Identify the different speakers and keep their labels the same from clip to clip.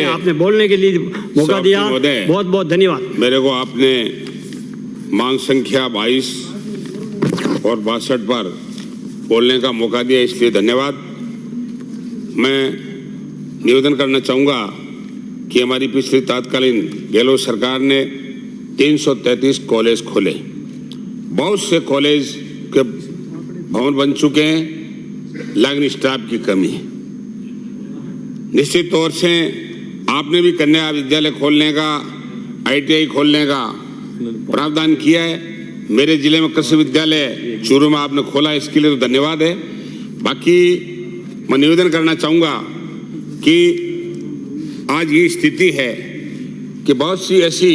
Speaker 1: आपने बोलने के लिए मौका दिया, बहुत बहुत धन्यवाद।
Speaker 2: मेरे को आपने मांग संख्या 22 और 62 पर बोलने का मौका दिया, इसलिए धन्यवाद। मैं निवेदन करना चाहूँगा कि हमारी पिछली तत्कालीन गहलोत सरकार ने 333 कॉलेज खोले, बहुत से कॉलेज के भवन बन चुके हैं, लेकिन स्टाफ की कमी है। निश्चित तौर से आपने भी कन्या विद्यालय खोलने का, ITI खोलने का प्रावधान किया है। मेरे जिले में कृषि विद्यालय चूरू में आपने खोला, इसके लिए तो धन्यवाद है। बाकी मैं निवेदन करना चाहूँगा कि आज ये स्थिति है कि बहुत सी ऐसी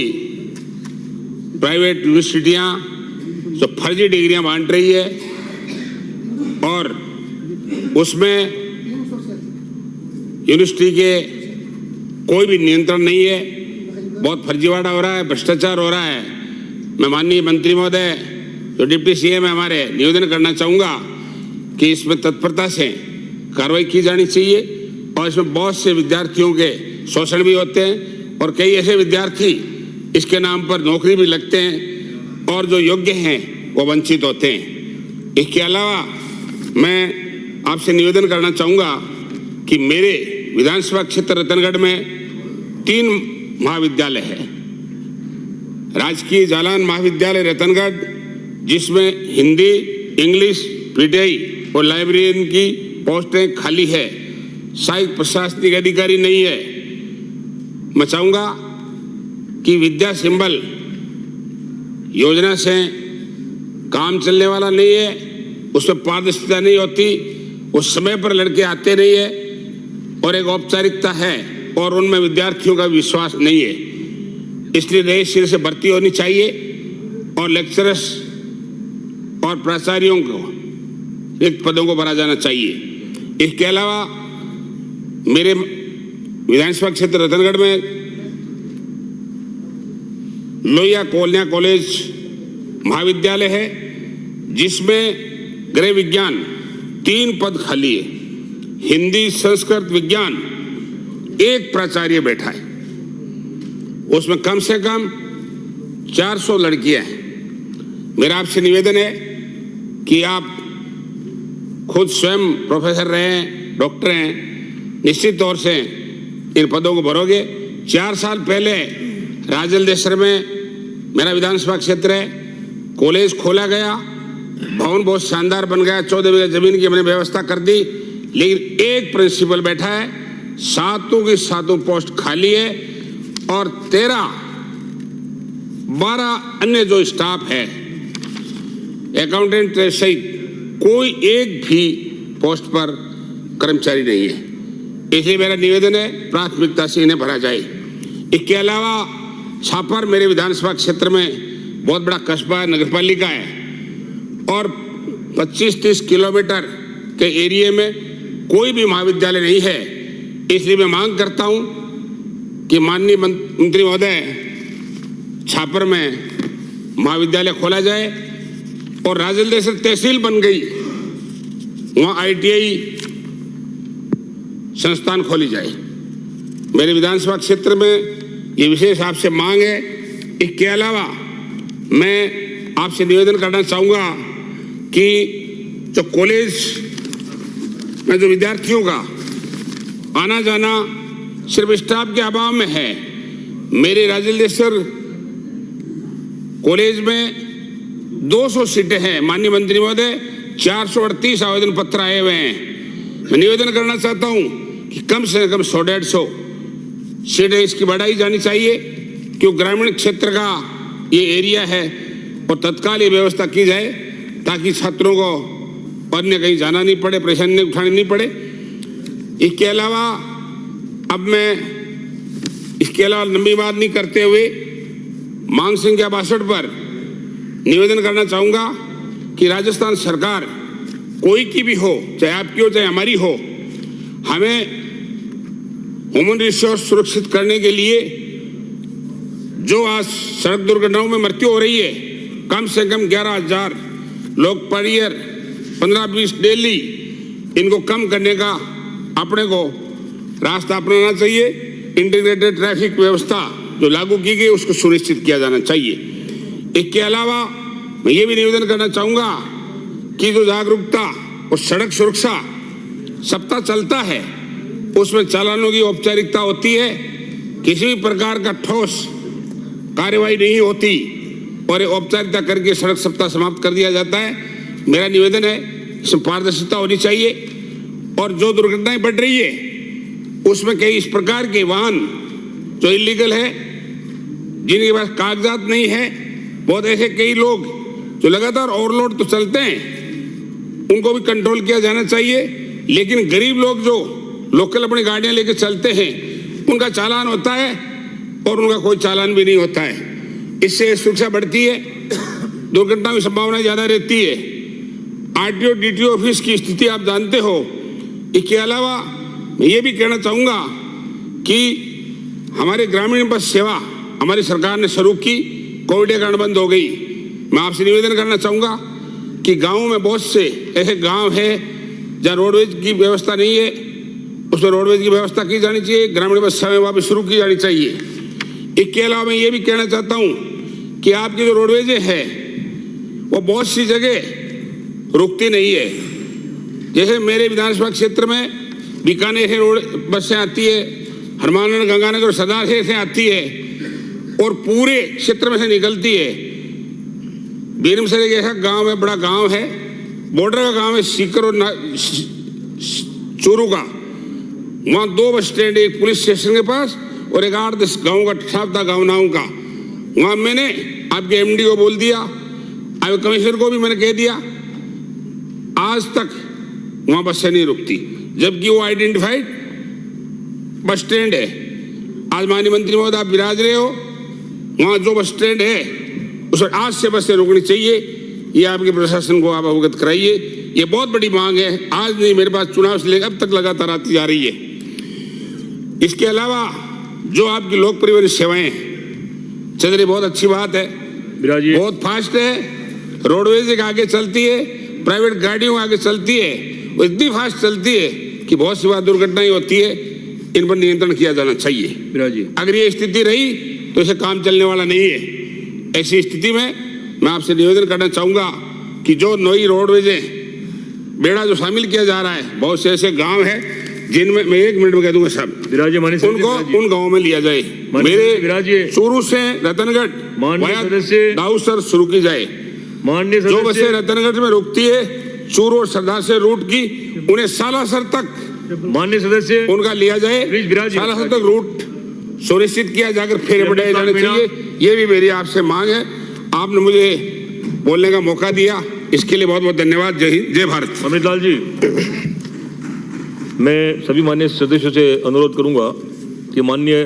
Speaker 2: प्राइवेट यूनिवर्सिटियाँ जो फर्जी डिग्रियाँ बांट रही है और उसमें यूनिवर्सिटी के कोई भी नियंत्रण नहीं है, बहुत फर्जीवाड़ा हो रहा है, भ्रष्टाचार हो रहा है। मैं माननीय मंत्री महोदय जो डिप्टी CM है हमारे, निवेदन करना चाहूँगा कि इसमें तत्परता से कार्रवाई की जानी चाहिए और इसमें बहुत से विद्यार्थियों के शोषण भी होते हैं और कई ऐसे विद्यार्थी इसके नाम पर नौकरी भी लगते हैं और जो योग्य हैं वो वंचित होते हैं। इसके अलावा मैं आपसे निवेदन करना चाहूँगा कि मेरे विधानसभा क्षेत्र रतनगढ़ में 3 महाविद्यालय है। राजकीय जालान महाविद्यालय रतनगढ़, जिसमें हिंदी, इंग्लिश, PTI और लाइब्रेरियन की पोस्टें खाली है, सहायक प्रशासनिक अधिकारी नहीं है। मैं चाहूँगा कि विद्या सिंबल योजना से काम चलने वाला नहीं है, उसमें पारदर्शिता नहीं होती, उस समय पर लड़के आते नहीं है और एक औपचारिकता है और उनमें विद्यार्थियों का विश्वास नहीं है। इसलिए नए सिरे से भर्ती होनी चाहिए और लेक्चरर्स और प्राचार्यों को रिक्त पदों को भरा जाना चाहिए। इसके अलावा मेरे विधानसभा क्षेत्र रतनगढ़ में लोहिया कन्या कॉलेज महाविद्यालय है, जिसमें गृह विज्ञान 3 पद खाली है। हिंदी, संस्कृत, विज्ञान 1 प्राचार्य बैठा है, उसमें कम से कम 400 लड़कियां हैं। मेरा आपसे निवेदन है कि आप खुद स्वयं प्रोफेसर रहे हैं, डॉक्टर हैं, निश्चित तौर से इन पदों को भरोगे। 4 साल पहले राजलदेसर में मेरा विधानसभा क्षेत्र है, कॉलेज खोला गया, भवन बहुत शानदार बन गया, 14 बीघा जमीन की हमने व्यवस्था कर दी, लेकिन 1 प्रिंसिपल बैठा है, 7 की 7 पोस्ट खाली है और 12 अन्य जो स्टाफ है, अकाउंटेंट सहित कोई एक भी पोस्ट पर कर्मचारी नहीं है। इसलिए मेरा निवेदन है प्राथमिकता से इन्हें भरा जाए। इसके अलावा छापर मेरे विधानसभा क्षेत्र में बहुत बड़ा कस्बा है, नगरपालिका है और 25-30 किलोमीटर के एरिया में कोई भी महाविद्यालय नहीं है। इसलिए मैं मांग करता हूं कि माननीय मंत्री महोदय छापर में महाविद्यालय खोला जाए और राजलदेसर तहसील बन गई, वहां ITI संस्थान खोली जाए। मेरे विधानसभा क्षेत्र में ये विशेष आपसे मांग है। इसके अलावा मैं आपसे निवेदन करना चाहूँगा कि जो कॉलेज में जो विद्यार्थियों का आना जाना सिर्फ स्टाफ के अभाव में है। मेरे राजलदेसर कॉलेज में 200 सीटें हैं, माननीय मंत्री महोदय 438 आवेदन पत्र आए हुए हैं। मैं निवेदन करना चाहता हूं कि कम से कम 100-150 सीटें इसकी बढ़ाई जानी चाहिए, क्योंकि ग्रामीण क्षेत्र का ये एरिया है और तत्काल ये व्यवस्था की जाए ताकि छात्रों को अन्य कहीं जाना नहीं पड़े, परेशानी उठानी नहीं पड़े। इसके अलावा अब मैं इसके अलावा लंबी बात नहीं करते हुए मांग संख्या 62 पर निवेदन करना चाहूँगा कि राजस्थान सरकार कोई की भी हो, चाहे आपकी हो चाहे हमारी हो, हमें ह्यूमन रिसोर्स सुरक्षित करने के लिए जो आज सड़क दुर्घटनाओं में मृत्यु हो रही है, कम से कम 11,000 लोग पर ईयर, 15-20 डेली, इनको कम करने का अपने को रास्ता अपनाना चाहिए। इंटीग्रेटेड ट्रैफिक व्यवस्था जो लागू की गई उसको सुनिश्चित किया जाना चाहिए। इसके अलावा मैं ये भी निवेदन करना चाहूंगा कि जो जागरूकता और सड़क सुरक्षा सप्ताह चलता है उसमें चालानों की औपचारिकता होती है, किसी भी प्रकार का ठोस कार्रवाई नहीं होती और ये औपचारिकता करके सड़क सप्ताह समाप्त कर दिया जाता है। मेरा निवेदन है इसमें पारदर्शिता होनी चाहिए और जो दुर्घटनाएं बढ़ रही है उसमें कई इस प्रकार के वाहन जो इलीगल है, जिनके पास कागजात नहीं है, बहुत ऐसे कई लोग जो लगातार ओवरलोड तो चलते हैं, उनको भी कंट्रोल किया जाना चाहिए। लेकिन गरीब लोग जो लोकल अपनी गाड़ियां लेके चलते हैं उनका चालान होता है और उनका कोई चालान भी नहीं होता है। इससे सुरक्षा बढ़ती है, दुर्घटना की संभावना ज्यादा रहती है। आरटीओ डीटीओ ऑफिस की स्थिति आप जानते हो। इसके अलावा मैं ये भी कहना चाहूंगा कि हमारे ग्रामीण बस सेवा हमारी सरकार ने शुरू की, कोविड के कारण बंद हो गई। मैं आपसे निवेदन करना चाहूंगा कि गांवों में बहुत से ऐसे गांव है जहां रोडवेज की व्यवस्था नहीं है, उसमें रोडवेज की व्यवस्था की जानी चाहिए, ग्रामीण बस सेवा वहां पर शुरू की जानी चाहिए। इसके अलावा मैं ये भी कहना चाहता हूं कि आपकी जो रोडवेज है वो बहुत सी जगह रुकती नहीं है। जैसे मेरे विधानसभा क्षेत्र में बीकानेर से रोड बसें आती है, हनुमानगढ़, गंगानगर, सरदार से आती है और पूरे क्षेत्र में से निकलती है। बीरमसर एक ऐसा गांव है, बड़ा गांव है, बॉर्डर का गांव है, सीकर और चूरू का। वहां 2 बस स्टैंड, एक पुलिस स्टेशन के पास और एक 8-10 गाँव का ठसाता गाँव नाव का। वहां मैंने आपके एमडी को बोल दिया, अब कमिश्नर को भी मैंने कह दिया, आज तक वहां बसें नहीं रुकती, जबकि वो आइडेंटिफाइड बस स्टैंड है। आज माननीय मंत्री महोदय आप विराज रहे हो, वहां जो बस स्टैंड है उसमें आज से बसें रुकनी चाहिए। ये आपके प्रशासन को आप अवगत कराइए, ये बहुत बड़ी मांग है। आज नहीं, मेरे पास चुनाव से लेकर अब तक लगातार आती जा रही है। इसके अलावा जो आपकी लोक परिवहन सेवाएं चल रही, बहुत अच्छी बात है, बहुत फास्ट है, रोडवेज आगे चलती है, प्राइवेट गाड़ियों आगे चलती है, वो इतनी फास्ट चलती है कि बहुत सी बार दुर्घटनाएं होती है। इन पर नियंत्रण किया जाना चाहिए। अगर ये स्थिति रही तो इसे काम चलने वाला नहीं है। ऐसी स्थिति में मैं आपसे निवेदन करना चाहूंगा कि जो नई रोडवेज बेड़ा जो शामिल किया जा रहा है, बहुत से ऐसे गांव है जिनमें मैं 1 मिनट में कह दूंगा सब, उनको उन गाँव में लिया जाए। मेरे चूरू से रतनगढ़ दाऊसर शुरू की जाए। जो बसें रतनगढ़ में रुकती है, चूरू और सरदार से रूट की, उन्हें सालासर तक
Speaker 3: माननीय सदस्य
Speaker 2: उनका लिया जाए, सालासर तक रूट सुनिश्चित किया जाकर फेरे बढ़ाए जाने चाहिए। ये भी मेरी आपसे मांग है। आपने मुझे बोलने का मौका दिया, इसके लिए बहुत बहुत धन्यवाद। जय हिंद, जय भारत।
Speaker 3: अमित लाल जी, मैं सभी माननीय सदस्यों से अनुरोध करूंगा कि माननीय